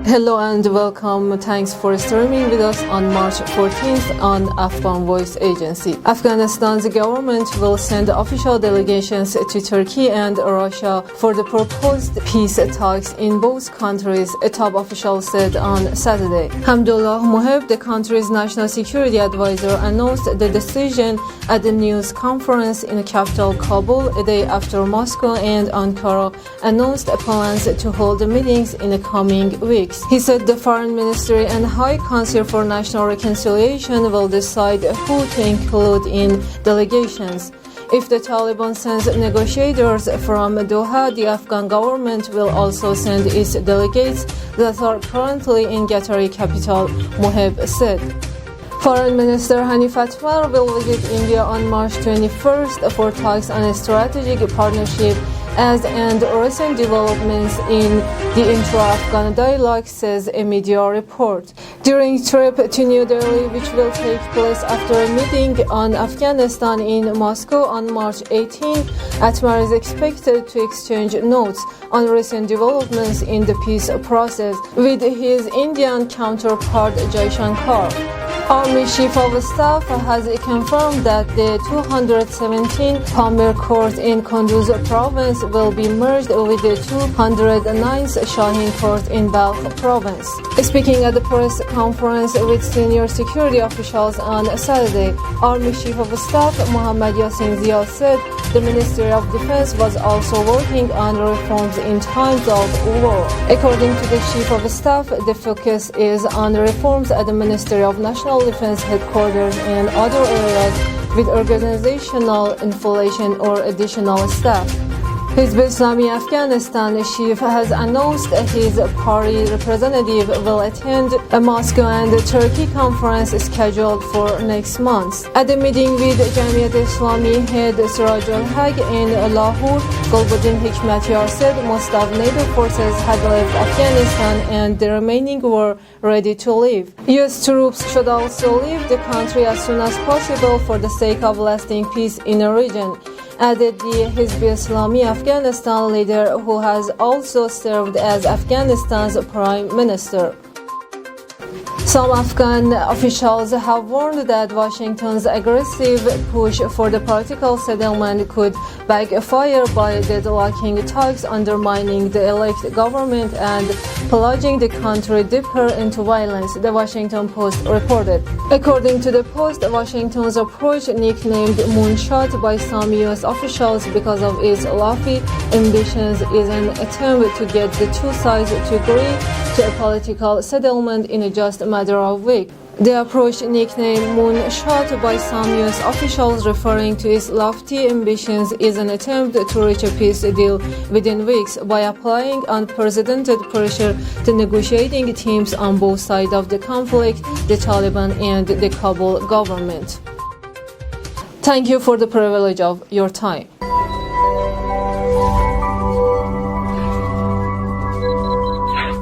Hello and welcome. Thanks for streaming with us on March 14th on Afghan Voice Agency. Afghanistan's government will send official delegations to Turkey and Russia for the proposed peace talks in both countries, a top official said on Saturday. Hamdullah Moheb, the country's national security advisor, announced the decision at the news conference in the capital Kabul a day after Moscow and Ankara announced plans to hold meetings in the coming weeks. He said the Foreign Ministry and High Council for National Reconciliation will decide who to include in delegations. If the Taliban sends negotiators from Doha, the Afghan government will also send its delegates that are currently in Qatari capital, Moheb said. Foreign Minister Hani Fatmar will visit India on March 21st for talks on a strategic partnership and recent developments in the intra-Afghan dialogue, says a media report. During a trip to New Delhi, which will take place after a meeting on Afghanistan in Moscow on March 18, Atmar is expected to exchange notes on recent developments in the peace process with his Indian counterpart Jaishankar. Army Chief of Staff has confirmed that the 217 Pamir Court in Kunduz province will be merged with the 209th Shaheen Court in Balkh province. Speaking at the press conference with senior security officials on Saturday, Army Chief of Staff Mohammad Yassin Zia said the Ministry of Defense was also working on reforms in times of war. According to the Chief of Staff, the focus is on reforms at the Ministry of National Defense headquarters and other areas with organizational inflation or additional staff. Hizb Islami Afghanistan chief has announced his party representative will attend a Moscow and Turkey conference scheduled for next month. At the meeting with Jamiat Islami head Siraj al-Haq in Lahore, Gulbuddin Hikmatyar said most of NATO forces had left Afghanistan and the remaining were ready to leave. U.S. troops should also leave the country as soon as possible for the sake of lasting peace in the region, added the Hizb Islami Afghanistan leader, who has also served as Afghanistan's prime minister. Some Afghan officials have warned that Washington's aggressive push for the political settlement could backfire by deadlocking talks, undermining the elected government, and plunging the country deeper into violence, the Washington Post reported. According to the Post, Washington's approach, nicknamed Moonshot by some U.S. officials because of its lofty ambitions, is an attempt to get the two sides to agree to a political settlement in just a matter of weeks. The approach, nicknamed Moonshot by some U.S. officials, referring to its lofty ambitions, is an attempt to reach a peace deal within weeks by applying unprecedented pressure to negotiating teams on both sides of the conflict, the Taliban and the Kabul government. Thank you for the privilege of your time.